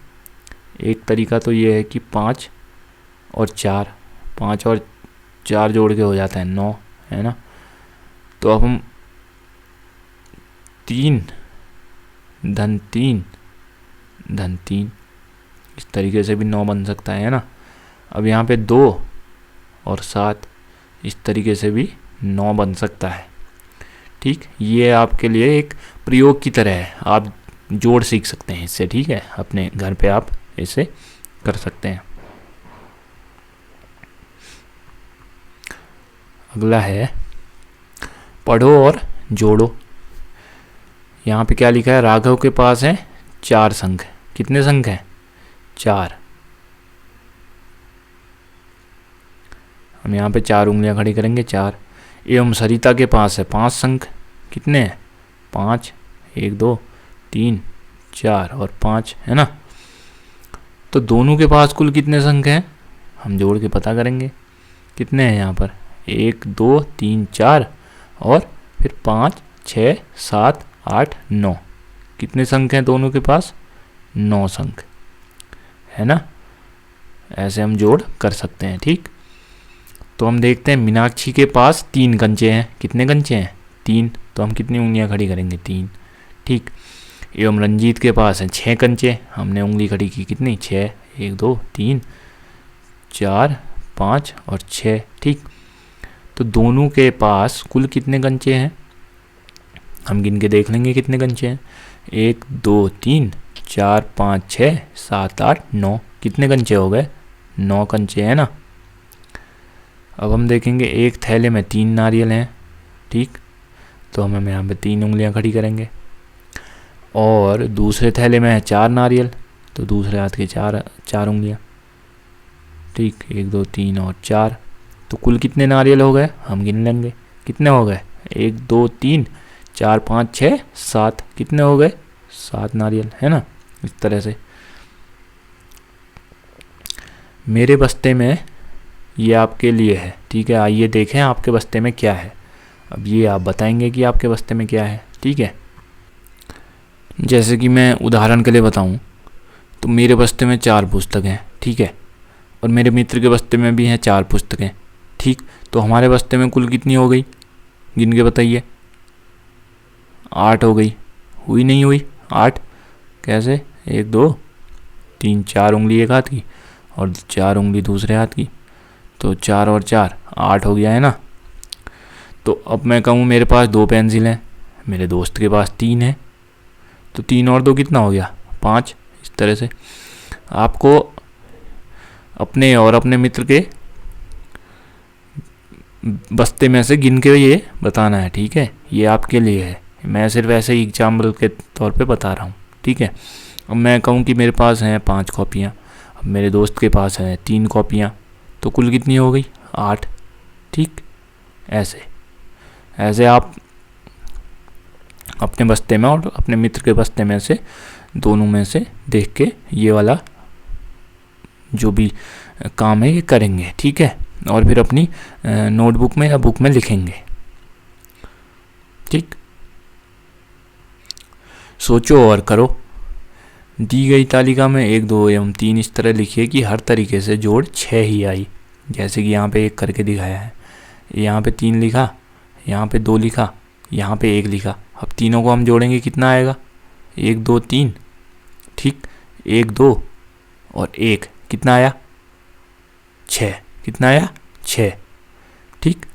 Speaker 1: एक तरीका तो ये है कि 5 और 4, 5 और 4 जोड़ के हो जाता है 9, है ना। तो अब हम 3 धन 3 धन 3, इस तरीके से भी 9 बन सकता है ना। अब यहाँ पे 2 और 7, इस तरीके से भी 9 बन सकता है, ठीक। ये आपके लिए एक प्रयोग की तरह है, आप जोड़ सीख सकते हैं इससे, ठीक है, अपने घर पे आप इसे कर सकते हैं। अगला है पढ़ो और जोड़ो। यहाँ पे क्या लिखा है, राघव के पास है 4 संख। कितने संख हैं? 4। हम यहाँ पे 4 उंगलियां खड़ी करेंगे, 4। एवं सरिता के पास है 5 संख। कितने हैं? 5। 1 2 3 4 और 5, है ना। तो दोनों के पास कुल कितने संख हैं? हम जोड़ के पता करेंगे। कितने हैं यहाँ पर? 1 2 3 4 और फिर 5 6 7 8 9। कितने संख हैं दोनों के पास? 9 संख, है ना। ऐसे हम जोड़ कर सकते हैं, ठीक। तो हम देखते हैं मीनाक्षी के पास 3 कंचे हैं। कितने कंचे हैं? 3। तो हम कितनी उंगलियां खड़ी करेंगे? 3, ठीक। एवं रंजीत के पास हैं 6 कंचे। हमने उंगली खड़ी की कितनी? 6। 1 2 3 4 5 और 6, ठीक। तो दोनों के पास कुल कितने कंचे हैं? हम गिन के देख लेंगे कितने कंचे हैं। 1 2 3 4 5 6 7 8 9। कितने कंचे हो गए? 9 कंचे, है ना। अब हम देखेंगे एक थैले में 3 नारियल हैं, ठीक। तो हम यहाँ पे 3 उंगलियां खड़ी करेंगे। और दूसरे थैले में है 4 नारियल, तो दूसरे हाथ की 4 उंगलियां, ठीक। 1 2 3 और 4। तो कुल कितने नारियल हो गए? हम गिन लेंगे। कितने हो गए? 1 2 3 4 5 6 7। कितने हो गए? 7 नारियल, है ना। इस तरह से मेरे बस्ते में ये आपके लिए है, ठीक है। आइए देखें आपके बस्ते में क्या है। अब ये आप बताएंगे कि आपके बस्ते में क्या है, ठीक है। जैसे कि मैं उदाहरण के लिए बताऊं तो मेरे बस्ते में 4 पुस्तकें हैं, ठीक है। और मेरे मित्र के बस्ते में भी हैं 4 पुस्तकें, ठीक। तो हमारे बस्ते में कुल कितनी हो गई? गिन के बताइए। 8 हो गई। हुई नहीं हुई? 8 कैसे? 1 2 3 4 उंगली एक हाथ की और 4 उंगली दूसरे हाथ की, तो 4 और 4 8 हो गया, है ना। तो अब मैं कहूँ मेरे पास 2 पेंसिल हैं, मेरे दोस्त के पास 3 है, तो 3 और 2 कितना हो गया? 5। इस तरह से आपको अपने और अपने मित्र के बस्ते में से गिन के ये बताना है, ठीक है। ये आपके लिए है, मैं सिर्फ ऐसे ही एग्जाम्पल के तौर पे बता रहा हूँ, ठीक है। अब मैं कहूँ कि मेरे पास हैं 5 कॉपियाँ, अब मेरे दोस्त के पास हैं 3 कॉपियाँ, तो कुल कितनी हो गई? 8, ठीक। ऐसे आप अपने बस्ते में और अपने मित्र के बस्ते में से दोनों में से देख के ये वाला जो भी काम है ये करेंगे, ठीक है। और फिर अपनी नोटबुक में या बुक में लिखेंगे, ठीक। सोचो और करो। दी गई तालिका में 1 2 एवं 3 इस तरह लिखिए कि हर तरीके से जोड़ 6 ही आई। जैसे कि यहाँ पे 1 करके दिखाया है, यहाँ पे 3 लिखा, यहाँ पे 2 लिखा, यहाँ पे 1 लिखा। अब तीनों को हम जोड़ेंगे, कितना आएगा? 1 2 3, ठीक। 1 2 और 1 कितना आया? 6। कितना आया? 6, ठीक।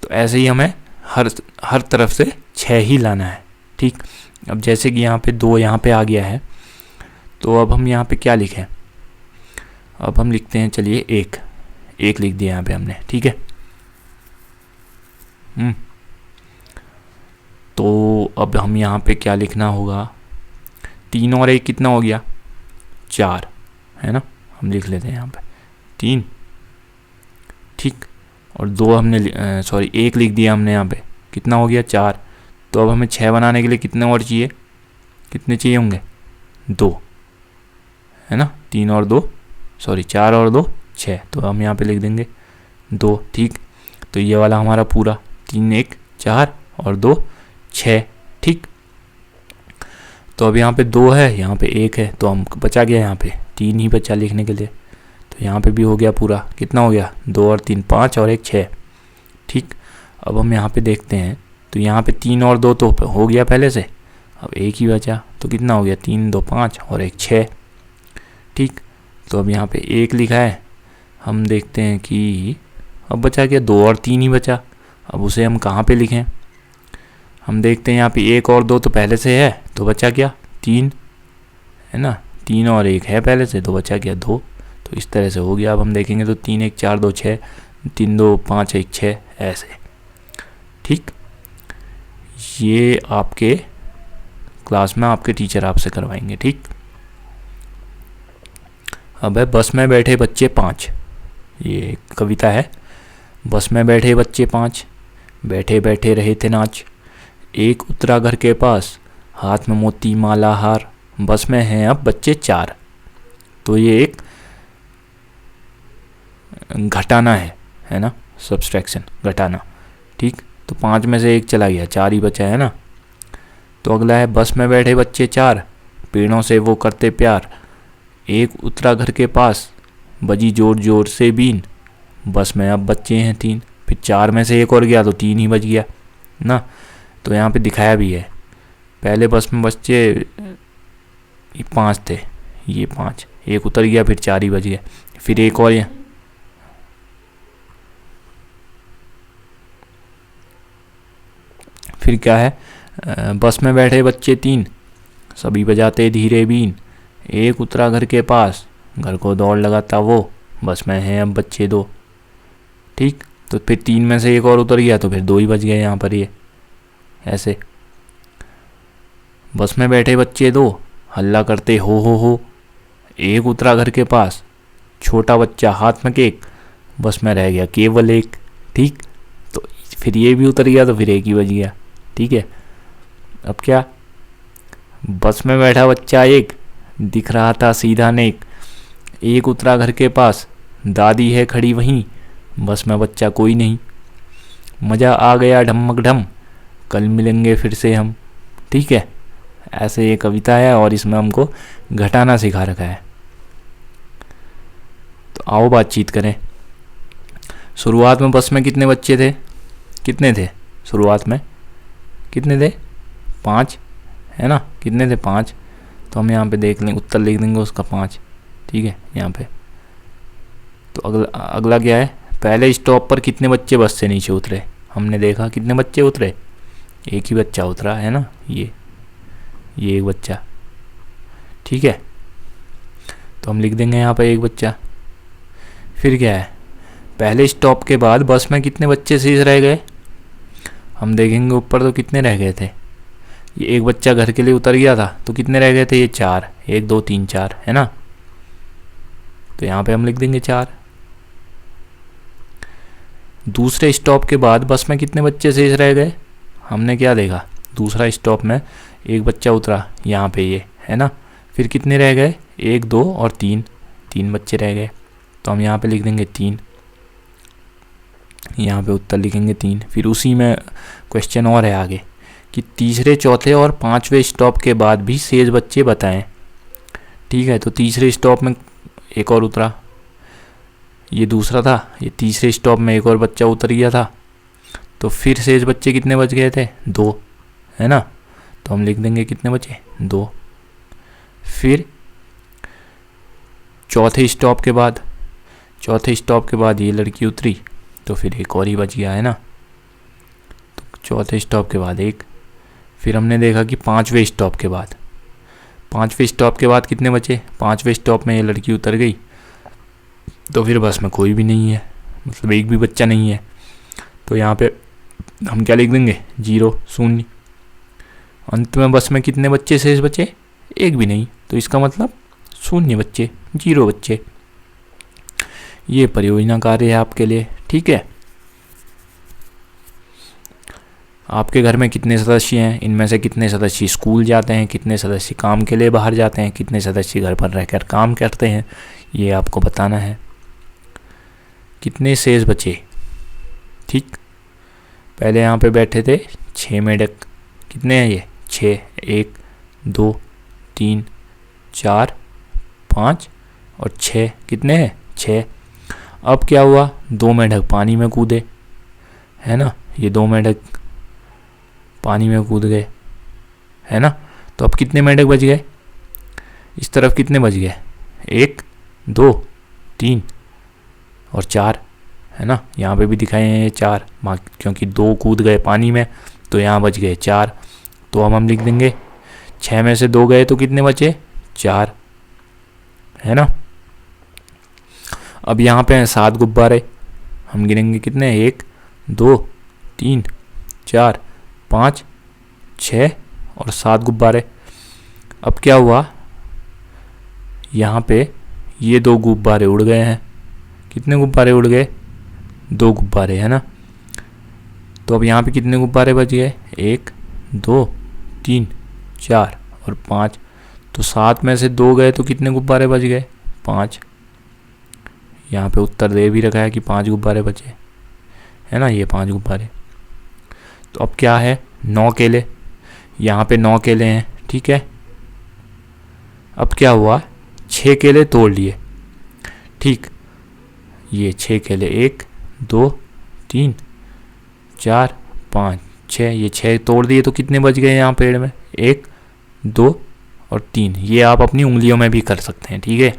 Speaker 1: तो ऐसे ही हमें हर तरफ से 6 ही लाना है, ठीक। अब जैसे कि यहाँ पे 2 यहाँ पे आ गया है, तो अब हम यहाँ पे क्या लिखें? अब हम लिखते हैं, चलिए 1 लिख दिया यहाँ पे हमने, ठीक है। तो अब हम यहाँ पे क्या लिखना होगा? 3 और 1 कितना हो गया? 4, है ना। हम लिख लेते हैं यहाँ पे 3, ठीक। और 2 हमने 1 लिख दिया हमने यहाँ पे, कितना हो गया? 4। तो अब हमें 6 बनाने के लिए कितने और चाहिए? कितने चाहिए होंगे? 2, है ना। 4 और 2 6। तो हम यहाँ पे लिख देंगे 2, ठीक। तो ये वाला हमारा पूरा 3 1 4 और 2 6, ठीक। तो अब यहाँ पे 2 है, यहाँ पे 1 है, तो हम बचा गया यहाँ पे 3 ही बचा लिखने के लिए। तो यहाँ पे भी हो गया पूरा, कितना हो गया? 2 और 3 5 और 1 6, ठीक। अब हम यहाँ पे देखते हैं, तो यहाँ पे 3 और 2 तो हो गया पहले से, अब 1 ही बचा, तो कितना हो गया? 3 2 5 और 1 6, ठीक। तो अब यहाँ पे 1 लिखा है, हम देखते हैं कि अब बचा क्या? 2 और 3 ही बचा। अब उसे हम कहाँ पे लिखें? हम देखते हैं यहाँ पे 1 और 2 तो पहले से है, तो बचा क्या? 3, है ना। 3 और 1 है पहले से, तो बचा क्या? 2। तो इस तरह से हो गया। अब हम देखेंगे तो 3 1 4 2 6, 3 2 5 1 6 ऐसे। ठीक, ये आपके क्लास में आपके टीचर आपसे करवाएंगे। ठीक, अब है बस में बैठे बच्चे 5। ये एक कविता है। बस में बैठे बच्चे 5, बैठे बैठे रहे थे नाच, एक उतरा घर के पास, हाथ में मोती माला हार, बस में हैं अब बच्चे 4। तो ये एक घटाना है ना, सब्सट्रैक्शन, घटाना। ठीक, तो 5 में से 1 चला गया, 4 ही बचा है ना। तो अगला है बस में बैठे बच्चे 4, पेड़ों से वो करते प्यार, एक उतरा घर के पास, बजी जोर जोर से बीन, बस में अब बच्चे हैं 3। फिर 4 में से 1 और गया तो 3 ही बच गया ना। तो यहाँ पे दिखाया भी है, पहले बस में बच्चे 5 थे, ये 5, 1 उतर गया, फिर 4 ही बच गया, फिर 1 और यहाँ फिर क्या है, बस में बैठे बच्चे 3, सभी बजाते धीरे बीन, एक उतरा घर के पास, घर को दौड़ लगाता वो, बस में हैं अब बच्चे 2। ठीक, तो फिर 3 में से 1 और उतर गया तो फिर 2 ही बच गए यहाँ पर, ये ऐसे। बस में बैठे बच्चे 2, हल्ला करते हो, एक उतरा घर के पास, छोटा बच्चा हाथ में केक, बस में रह गया केवल 1। ठीक, तो फिर ये भी उतर गया तो फिर 1 ही बच गया। ठीक है, अब क्या, बस में बैठा बच्चा 1, दिख रहा था सीधा नेक, एक उतरा घर के पास, दादी है खड़ी वहीं, बस में बच्चा कोई नहीं, मज़ा आ गया ढमक ढम, कल मिलेंगे फिर से हम। ठीक है, ऐसे ये कविता है और इसमें हमको घटाना सिखा रखा है। तो आओ बातचीत करें। शुरुआत में बस में कितने बच्चे थे, कितने थे शुरुआत में, कितने थे 5 है ना, कितने थे 5। तो हम यहाँ पे देख लेंगे, उत्तर लिख देंगे उसका 5। ठीक है, यहाँ पे तो अगला क्या है, पहले स्टॉप पर कितने बच्चे बस से नीचे उतरे, हमने देखा कितने बच्चे उतरे, 1 ही बच्चा उतरा है ना, ये 1 बच्चा। ठीक है, तो हम लिख देंगे यहाँ पे 1 बच्चा। फिर क्या है, पहले स्टॉप के बाद बस में कितने बच्चे शेष रह गए, हम देखेंगे ऊपर तो कितने रह गए थे, ये 1 बच्चा घर के लिए उतर गया था तो कितने रह गए थे, ये 4, 1 2 3 4 है ना। तो यहाँ पे हम लिख देंगे 4। दूसरे स्टॉप के बाद बस में कितने बच्चे शेष रह गए, हमने क्या देखा, दूसरा स्टॉप में 1 बच्चा उतरा यहाँ पे ये है ना, फिर कितने रह गए, 1 2 और 3 बच्चे रह गए। तो हम यहाँ पे लिख देंगे 3, यहाँ पे उत्तर लिखेंगे 3। फिर उसी में क्वेश्चन और है आगे कि तीसरे चौथे और 5वें स्टॉप के बाद भी शेष बच्चे बताएं। ठीक है, तो तीसरे स्टॉप में 1 और उतरा, ये दूसरा था, ये तीसरे स्टॉप में 1 और बच्चा उतर गया था, तो फिर शेष बच्चे कितने बच गए थे, 2 है ना। तो हम लिख देंगे कितने बचे, 2। फिर चौथे स्टॉप के बाद ये लड़की उतरी तो फिर 1 और ही बच गया है ना, तो चौथे स्टॉप के बाद 1। फिर हमने देखा कि 5वें स्टॉप के बाद कितने बचे, 5वें स्टॉप में ये लड़की उतर गई तो फिर बस में कोई भी नहीं है, मतलब 1 भी बच्चा नहीं है। तो यहाँ पे हम क्या लिख देंगे, 0 0। अंत में बस में कितने बच्चे शेष बचे, 1 भी नहीं, तो इसका मतलब 0 बच्चे, 0 बच्चे। ये परियोजना कार्य है आपके लिए। ठीक है, आपके घर में कितने सदस्य हैं, इनमें से कितने सदस्य स्कूल जाते हैं, कितने सदस्य काम के लिए बाहर जाते हैं, कितने सदस्य घर पर रहकर काम करते हैं, ये आपको बताना है। कितने शेष बचे, ठीक, पहले यहाँ पे बैठे थे 6 मेढक, कितने हैं ये 6, 1 2 3 4 5 और 6, कितने हैं 6। अब क्या हुआ, 2 मेढक पानी में कूदे है ना, ये 2 मेढक पानी में कूद गए है ना। तो अब कितने मेढक बच गए, इस तरफ कितने बच गए, 1 2 3 और 4 है ना। यहाँ पे भी दिखाए हैं 4, क्योंकि 2 कूद गए पानी में तो यहाँ बच गए 4। तो हम लिख देंगे 6 में से 2 गए तो कितने बचे, 4 है ना। अब यहाँ पे हैं 7 गुब्बारे, हम गिनेंगे कितने, 1 2 3 4 5 6 और 7 गुब्बारे। अब क्या हुआ, यहाँ पे ये 2 गुब्बारे उड़ गए हैं। कितने गुब्बारे उड़ गए, 2 गुब्बारे, है ना। तो अब यहाँ पे कितने गुब्बारे बच गए, 1 2 3 4 और 5। तो 7 में से 2 गए तो कितने गुब्बारे बच गए, 5। यहाँ पे उत्तर दे भी रखा है कि 5 गुब्बारे बचे, है ना, ये 5 गुब्बारे। तो अब क्या है, 9 केले, यहाँ पे 9 केले हैं, ठीक है। अब क्या हुआ, 6 केले तोड़ लिए, ठीक। ये 6 केले, 1 2 3 4 5 6, ये 6 तोड़ दिए तो कितने बच गए यहाँ पेड़ में, 1 2 और 3। ये आप अपनी उंगलियों में भी कर सकते हैं, ठीक है।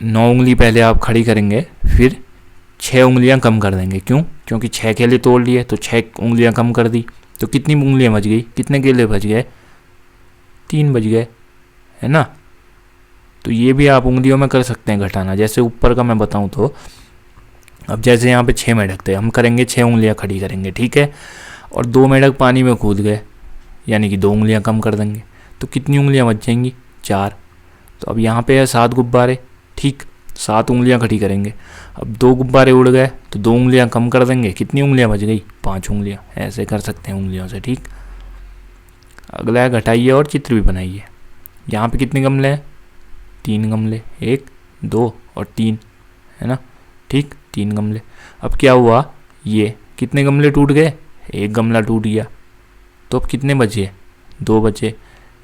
Speaker 1: 9 उंगली पहले आप खड़ी करेंगे, फिर 6 उंगलियां कम कर देंगे। क्यों, क्योंकि 6 केले तोड़ लिए तो 6 उंगलियां कम कर दी, तो कितनी उंगलियां बच गई, कितने केले बच गए, 3 बच गए, है ना। तो ये भी आप उंगलियों में कर सकते हैं घटाना। जैसे ऊपर का मैं बताऊं तो अब जैसे यहाँ पे 6 मेंढक थे, हम करेंगे 6 उंगलियां खड़ी करेंगे, ठीक है। और 2 मेंढक पानी में कूद गए, यानी कि 2 उंगलियां कम कर देंगे, तो कितनी उंगलियां बच जाएंगी, 4। तो अब यहाँ पे है 7 गुब्बारे, ठीक, 7 उंगलियां खड़ी करेंगे। अब 2 गुब्बारे उड़ गए तो 2 उंगलियां कम कर देंगे, कितनी उंगलियां बच गई, 5 उंगलियां। ऐसे कर सकते हैं उंगलियों से, ठीक। अगला है घटाइए और चित्र भी बनाइए। यहाँ पे कितने गमले हैं, 3 गमले, 1 2 और 3, है ना, ठीक, 3 गमले। अब क्या हुआ, ये कितने गमले टूट गए, 1 गमला टूट गया, तो अब कितने बचे, 2 बचे।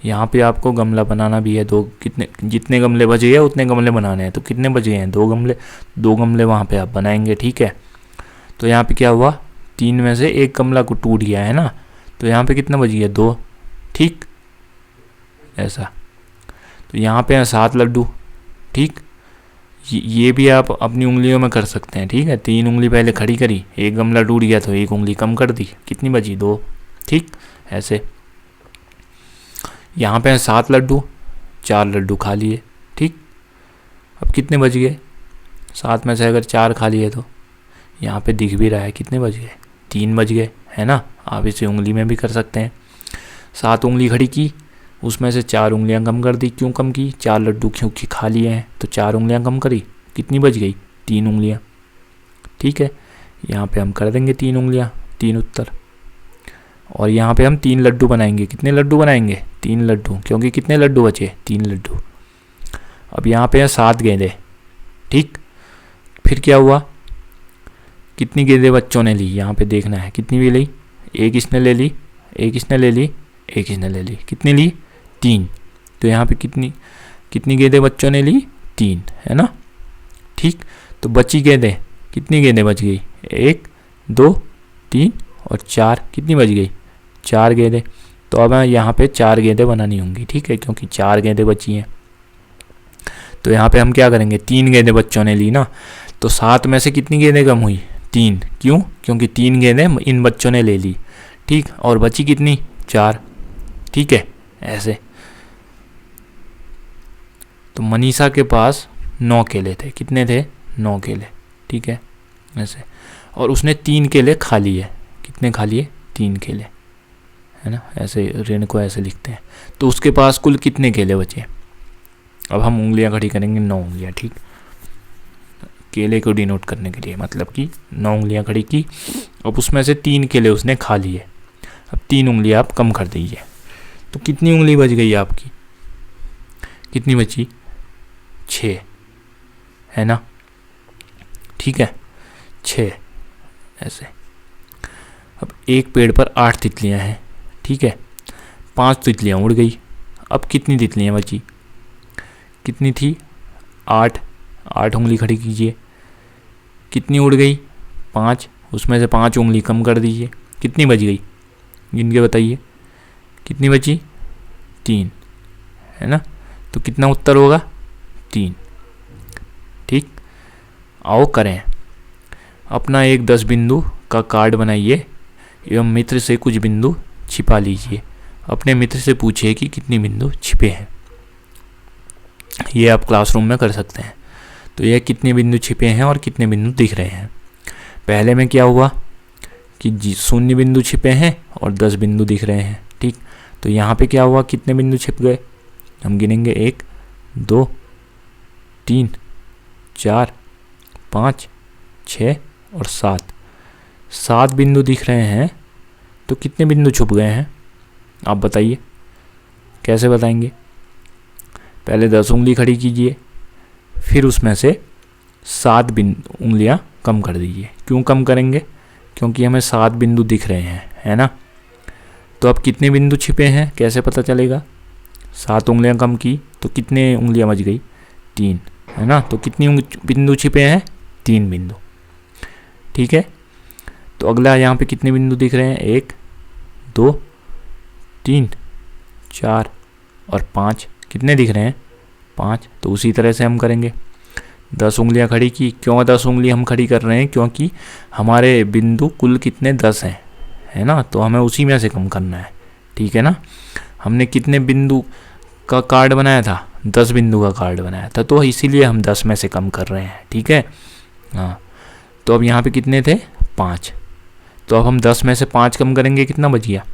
Speaker 1: यहाँ पे आपको गमला बनाना भी है, 2, कितने, जितने गमले बच गए उतने गमले बनाने हैं, तो कितने बच गए हैं, 2 गमले। 2 गमले वहाँ पे आप बनाएंगे, ठीक है। तो यहाँ पे क्या हुआ, 3 में से 1 गमला को टूट गया, है ना, तो यहाँ पे कितना बच गया, 2, ठीक, ऐसा। तो यहाँ पे है 7 लड्डू, ठीक। ये भी आप अपनी उंगलियों में कर सकते हैं, ठीक है। 3 उंगली पहले खड़ी करी, 1 गमला टूट गया तो 1 उंगली कम कर दी, कितनी बची, 2, ठीक, ऐसे। यहाँ पे है 7 लड्डू, 4 लड्डू खा लिए, ठीक। अब कितने बच गए, 7 में से अगर 4 खा लिए तो यहाँ पे दिख भी रहा है कितने बच गए, 3 बच गए, है ना। आप इसे उंगली में भी कर सकते हैं। 7 उंगली खड़ी की, उसमें से 4 उंगलियां कम कर दी। क्यों कम की, 4 लड्डू क्योंकि खा लिए हैं तो 4 उंगलियां कम करी, कितनी बच गई, 3 उंगलियां, ठीक है। यहाँ पे हम कर देंगे 3 उंगलियां, 3 उत्तर। और यहाँ पे हम 3 लड्डू बनाएंगे, कितने लड्डू बनाएंगे, 3 लड्डू, क्योंकि कितने लड्डू बचे, 3 लड्डू। अब यहाँ पे है 7 गेंदे, ठीक। फिर क्या हुआ, कितनी गेंदें बच्चों ने ली, यहाँ पे देखना है कितनी भी ली, 1 इसने ले ली, 1 इसने ले ली, 1 इसने ले ली, कितनी ली, 3। तो यहाँ पे कितनी गेंदें बच्चों ने ली, 3, है ना, ठीक। तो बची गेंदें, कितनी गेंदें बच गई, 1 2 3 और 4, कितनी बच गई, 4 गेंदें। तो अब यहाँ पे 4 गेंदें बनानी होंगी, ठीक है, क्योंकि 4 गेंदें बची हैं। तो यहाँ पे हम क्या करेंगे, 3 गेंदें बच्चों ने ली ना, तो 7 में से कितनी गेंदें कम हुई, 3। क्यों, क्योंकि 3 गेंदें इन बच्चों ने ले ली, ठीक। और बची कितनी, 4, ठीक है, ऐसे। तो मनीषा के पास 9 केले थे, कितने थे, 9 केले, ठीक है, ऐसे। और उसने 3 केले खा लिए, कितने खा लिए, 3 केले, है ना, ऐसे ऋण को ऐसे लिखते हैं। तो उसके पास कुल कितने केले बचे। अब हम उंगलियां खड़ी करेंगे, 9 उंगलियां, ठीक, केले को डिनोट करने के लिए, मतलब कि 9 उंगलियां खड़ी की। अब उसमें से 3 केले उसने खा लिए, अब 3 उंगलियां आप कम कर दीजिए, तो कितनी उंगली बच गई आपकी, कितनी बची, 6, है ना, ठीक है, 6, ऐसे। अब एक पेड़ पर 8 तितलियां हैं, ठीक है, 5 तितलियां उड़ गई। अब कितनी तितलियां बची, कितनी थी, 8, 8 उंगली खड़ी कीजिए, कितनी उड़ गई, 5, उसमें से 5 उंगली कम कर दीजिए, कितनी बच गई, गिन के बताइए, कितनी बची, 3, है ना। तो कितना उत्तर होगा, 3, ठीक। आओ करें, अपना एक 10 बिंदु का कार्ड बनाइए एवं मित्र से कुछ बिंदु छिपा लीजिए। अपने मित्र से पूछिए कि कितने बिंदु छिपे हैं। ये आप क्लासरूम में कर सकते हैं। तो यह कितने बिंदु छिपे हैं और कितने बिंदु दिख रहे हैं। पहले में क्या हुआ कि 0 बिंदु छिपे हैं और 10 बिंदु दिख रहे हैं, ठीक। तो यहाँ पे क्या हुआ, कितने बिंदु छिप गए, हम गिनेंगे 1 2 3 4 5 6 और 7 बिंदु दिख रहे हैं। तो कितने बिंदु छुप गए हैं आप बताइए, कैसे बताएंगे। पहले 10 उंगली खड़ी कीजिए, फिर उसमें से 7 उंगलियां कम कर दीजिए। क्यों कम करेंगे, क्योंकि हमें 7 बिंदु दिख रहे हैं, है ना। तो अब कितने बिंदु छिपे हैं कैसे पता चलेगा, 7 उंगलियां कम की तो कितने उंगलियां बच गई, 3, है ना। तो कितनी बिंदु छिपे हैं, 3 बिंदु, ठीक है। तो अगला यहाँ पे कितने बिंदु दिख रहे हैं, 1 2 3 4 और 5, कितने दिख रहे हैं, 5। तो उसी तरह से हम करेंगे, 10 उंगलियां खड़ी की। क्यों 10 उंगली हम खड़ी कर रहे हैं, क्योंकि हमारे बिंदु कुल कितने 10 हैं, है ना। तो हमें उसी में से कम करना है, ठीक है ना। हमने कितने बिंदु का कार्ड बनाया था, 10 बिंदु का कार्ड बनाया था, तो इसीलिए हम 10 में से कम कर रहे हैं, ठीक है। हाँ, तो अब यहाँ पे कितने थे, 5। तो अब हम 10 में से 5 कम करेंगे, कितना बच गया,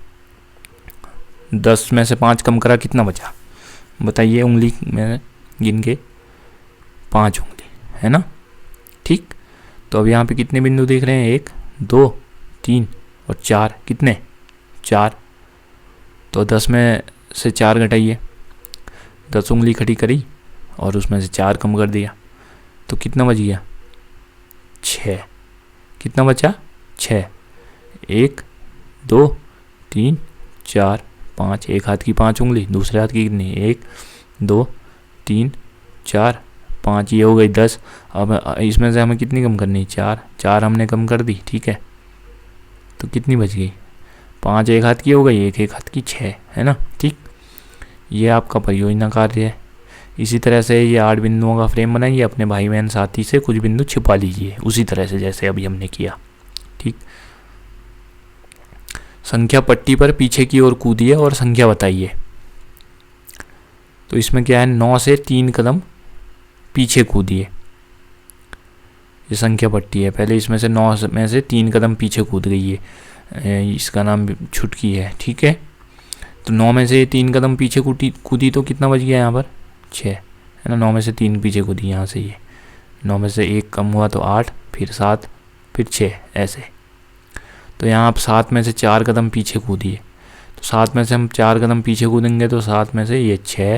Speaker 1: 10 में से 5 कम करा, कितना बचा बताइए, उंगली में गिन के 5 उंगली, है ना, ठीक। तो अब यहाँ पे कितने बिंदु देख रहे हैं, 1 2 3 और 4, कितने 4। तो 10 में से 4 घटाइए, 10 उंगली खड़ी करी और उसमें से 4 कम कर दिया, तो कितना बच गया, 6। कितना बचा, 6। 1 2 3 4 5, एक हाथ की 5 उंगली, दूसरे हाथ की कितनी, 1 2 3 4 5, ये हो गई 10। अब इसमें से हमें कितनी कम करनी, 4 हमने कम कर दी, ठीक है। तो कितनी बच गई, 5 एक हाथ की हो गई, एक हाथ की 6, है ना, ठीक। ये आपका परियोजना कार्य है। इसी तरह से ये 8 बिंदुओं का फ्रेम बनाइए, अपने भाई बहन साथी से कुछ बिंदु छिपा लीजिए, उसी तरह से जैसे अभी हमने किया, ठीक। संख्या पट्टी पर पीछे की ओर कूदिए और संख्या बताइए। तो इसमें क्या है, 9 से 3 कदम पीछे कूदिए, ये संख्या पट्टी है। पहले इसमें से 9 में से 3 कदम पीछे कूद गई है, इसका नाम छुटकी है, ठीक है। तो 9 में से 3 कदम पीछे कूदी तो कितना बच गया यहाँ पर, 6, है ना। 9 में से 3 पीछे कूदी, यहाँ से ये 9 में से 1 कम हुआ तो 8, फिर 7, फिर 6, ऐसे। तो यहाँ आप 7 में से 4 कदम पीछे कूदिए, तो 7 में से हम 4 कदम पीछे कूदेंगे तो 7 में से ये 6,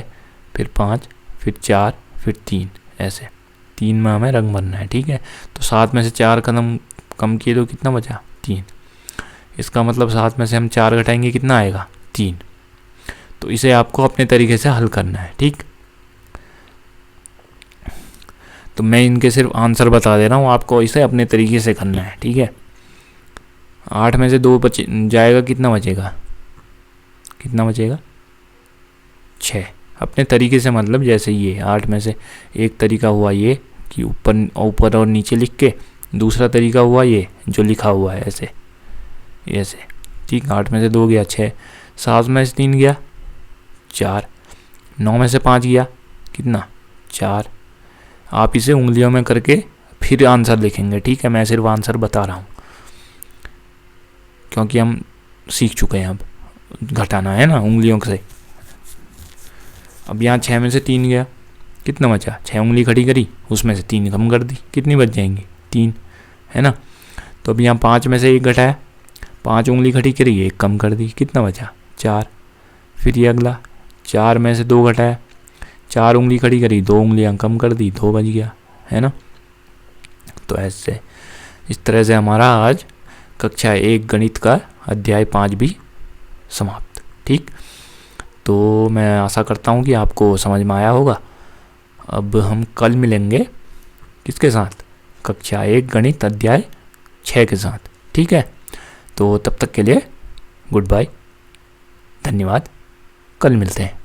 Speaker 1: फिर 5, फिर 4, फिर 3, ऐसे 3 में हमें रंग भरना है, ठीक है। तो 7 में से 4 कदम कम किए तो कितना बचा, 3। इसका मतलब 7 में से हम 4 घटाएंगे, कितना आएगा, 3। तो इसे आपको अपने तरीके से हल करना है, ठीक। तो मैं इनके सिर्फ आंसर बता दे रहा हूँ, आपको इसे अपने तरीके से करना है, ठीक है। 8 में से 2 जाएगा, कितना बचेगा, 6। अपने तरीके से, मतलब जैसे ये 8 में से एक तरीका हुआ ये कि ऊपर और नीचे लिख के, दूसरा तरीका हुआ ये जो लिखा हुआ है ऐसे, ठीक। 8 में से 2 गया 6, 7 में से 3 गया 4, 9 में से 5 गया कितना, 4। आप इसे उंगलियों में करके फिर आंसर लिखेंगे, ठीक है। मैं सिर्फ आंसर बता रहा हूँ क्योंकि हम सीख चुके हैं, अब घटाना है ना उंगलियों से। अब यहाँ 6 में से 3 गया, कितना बचा, 6 उंगली खड़ी करी, उसमें से 3 कम कर दी, कितनी बच जाएंगी, 3, है ना। तो अब यहाँ 5 में से 1 घटाया, 5 उंगली खड़ी करी, 1 कम कर दी, कितना बचा, 4। फिर ये अगला 4 में से 2 घटाया, 4 उंगली खड़ी करी, 2 उंगलियाँ कम कर दी, 2 बच गया, है ना। तो ऐसे इस तरह से हमारा आज कक्षा 1 गणित का अध्याय 5 भी समाप्त, ठीक। तो मैं आशा करता हूँ कि आपको समझ में आया होगा। अब हम कल मिलेंगे किसके साथ, कक्षा 1 गणित अध्याय 6 के साथ, ठीक है। तो तब तक के लिए गुड बाय, धन्यवाद, कल मिलते हैं।